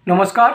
नमस्कार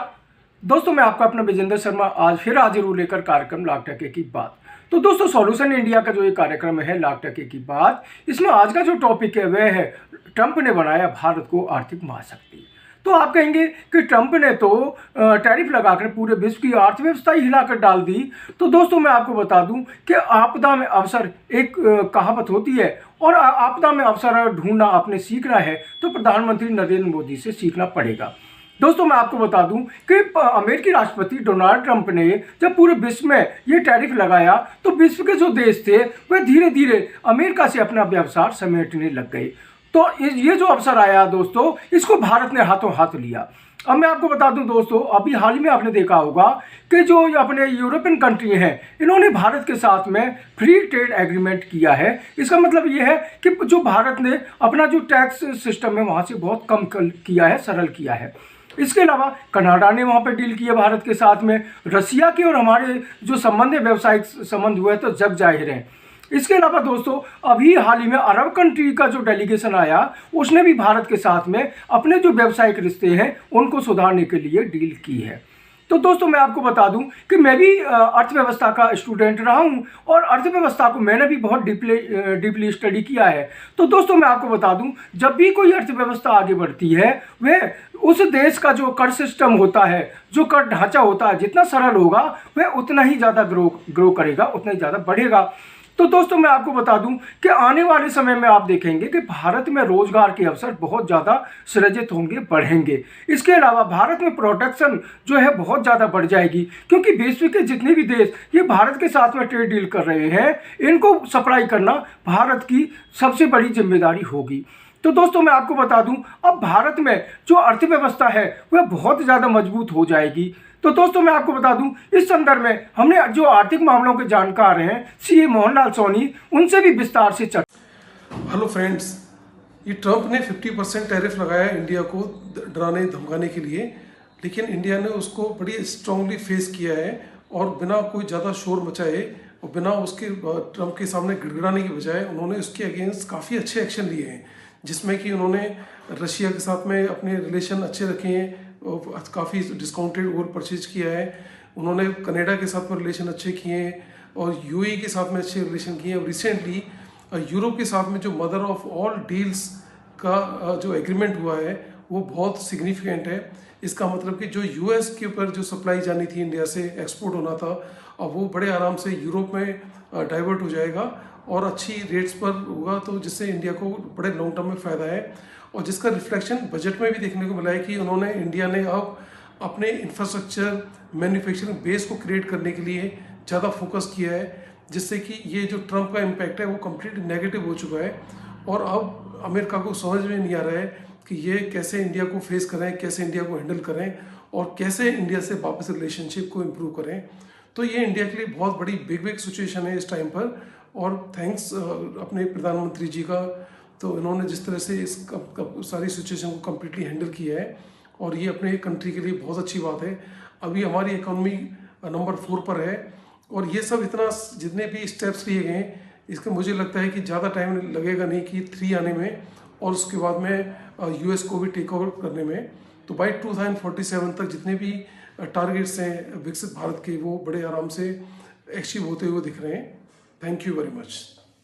दोस्तों, मैं आपका अपना विजेंद्र शर्मा आज फिर हाजिर हूँ लेकर कार्यक्रम लाख टके की बात। तो दोस्तों, सॉल्यूशन इंडिया का जो ये कार्यक्रम है लाख टके की बात, इसमें आज का जो टॉपिक है वह है ट्रंप ने बनाया भारत को आर्थिक महाशक्ति। तो आप कहेंगे कि ट्रंप ने तो टैरिफ लगाकर पूरे विश्व की अर्थव्यवस्था ही हिलाकर डाल दी। तो दोस्तों, मैं आपको बता दूं कि आपदा में अवसर एक कहावत होती है, और आपदा में अवसर ढूंढना आपने सीखना है तो प्रधानमंत्री नरेंद्र मोदी से सीखना पड़ेगा। दोस्तों, मैं आपको बता दूं कि अमेरिकी राष्ट्रपति डोनाल्ड ट्रंप ने जब पूरे विश्व में ये टैरिफ लगाया तो विश्व के जो देश थे वह धीरे धीरे अमेरिका से अपना व्यवसाय समेटने लग गए। तो ये जो अवसर आया दोस्तों, इसको भारत ने हाथों हाथ लिया। अब मैं आपको बता दूं दोस्तों, अभी हाल ही में आपने देखा होगा कि जो अपने यूरोपियन कंट्री हैं, इन्होंने भारत के साथ में फ्री ट्रेड एग्रीमेंट किया है। इसका मतलब ये है कि जो भारत ने अपना जो टैक्स सिस्टम है वहाँ से बहुत कम किया है, सरल किया है। इसके अलावा कनाडा ने वहाँ पर डील किया भारत के साथ में। रसिया के और हमारे जो संबंध है, व्यावसायिक संबंध हुए तो जग जाहिर हैं। इसके अलावा दोस्तों, अभी हाल ही में अरब कंट्री का जो डेलीगेशन आया, उसने भी भारत के साथ में अपने जो व्यावसायिक रिश्ते हैं उनको सुधारने के लिए डील की है। तो दोस्तों, मैं आपको बता दूं कि मैं भी अर्थव्यवस्था का स्टूडेंट रहा हूं और अर्थव्यवस्था को मैंने भी बहुत डीपली स्टडी किया है। तो दोस्तों, मैं आपको बता दूं, जब भी कोई अर्थव्यवस्था आगे बढ़ती है, वह उस देश का जो कर सिस्टम होता है, जो कर ढांचा होता है, जितना सरल होगा वह उतना ही ज़्यादा ग्रो करेगा, उतना ही ज़्यादा बढ़ेगा। तो दोस्तों, मैं आपको बता दूं कि आने वाले समय में आप देखेंगे कि भारत में रोजगार के अवसर बहुत ज़्यादा सृजित होंगे, बढ़ेंगे। इसके अलावा भारत में प्रोडक्शन जो है बहुत ज़्यादा बढ़ जाएगी, क्योंकि विश्व के जितने भी देश ये भारत के साथ में ट्रेड डील कर रहे हैं, इनको सप्लाई करना भारत की सबसे बड़ी जिम्मेदारी होगी। तो दोस्तों, मैं आपको बता दूं, अब भारत में जो अर्थव्यवस्था है वह बहुत ज़्यादा मजबूत हो जाएगी। तो दोस्तों, मैं आपको बता दूं, इस संदर्भ में हमने जो आर्थिक मामलों के जानकार हैं सीए मोहनलाल सोनी, उनसे भी विस्तार से चर्चा। हेलो फ्रेंड्स, ये ट्रंप ने 50% टैरिफ लगाया इंडिया को डराने धमकाने के लिए, लेकिन इंडिया ने उसको बड़ी स्ट्रांगली फेस किया है और बिना कोई ज़्यादा शोर मचाए और बिना उसके ट्रंप के सामने गिड़गिड़ाने की बजाय उन्होंने उसके अगेंस्ट काफ़ी अच्छे एक्शन लिए हैं, जिसमें कि उन्होंने रशिया के साथ में अपने रिलेशन अच्छे रखे हैं, काफ़ी डिस्काउंटेड गोल्ड परचेज किया है। उन्होंने कनाडा के साथ में रिलेशन अच्छे किए हैं और यूएई के साथ में अच्छे रिलेशन किए हैं। और रिसेंटली यूरोप के साथ में जो मदर ऑफ ऑल डील्स का जो एग्रीमेंट हुआ है वो बहुत सिग्निफिकेंट है। इसका मतलब कि जो यूएस के ऊपर जो सप्लाई जानी थी इंडिया से, एक्सपोर्ट होना था, अब वो बड़े आराम से यूरोप में डाइवर्ट हो जाएगा और अच्छी रेट्स पर होगा, तो जिससे इंडिया को बड़े लॉन्ग टर्म में फ़ायदा है। और जिसका रिफ्लेक्शन बजट में भी देखने को मिला है कि इंडिया ने अब अपने इंफ्रास्ट्रक्चर मैन्युफैक्चरिंग बेस को क्रिएट करने के लिए ज़्यादा फोकस किया है, जिससे कि ये जो ट्रंप का इम्पैक्ट है वो कम्प्लीटली नेगेटिव हो चुका है। और अब अमेरिका को समझ में नहीं आ रहा है कि ये कैसे इंडिया को फेस करें, कैसे इंडिया को हैंडल करें और कैसे इंडिया से वापस रिलेशनशिप को इम्प्रूव करें। तो ये इंडिया के लिए बहुत बड़ी बिग सिचुएशन है इस टाइम पर। और थैंक्स अपने प्रधानमंत्री जी का, तो इन्होंने जिस तरह से इस सारी सिचुएशन को कम्प्लीटली हैंडल किया है और ये अपने कंट्री के लिए बहुत अच्छी बात है। अभी हमारी इकोनॉमी नंबर 4 पर है और ये सब इतना जितने भी स्टेप्स लिए गए इसका मुझे लगता है कि ज़्यादा टाइम लगेगा नहीं कि 3 आने में और उसके बाद में यूएस को भी टेक ओवर करने में। तो बाई 2047 तक जितने भी टारगेट्स हैं विकसित भारत के, वो बड़े आराम से अचीव होते हुए दिख रहे हैं। Thank you very much.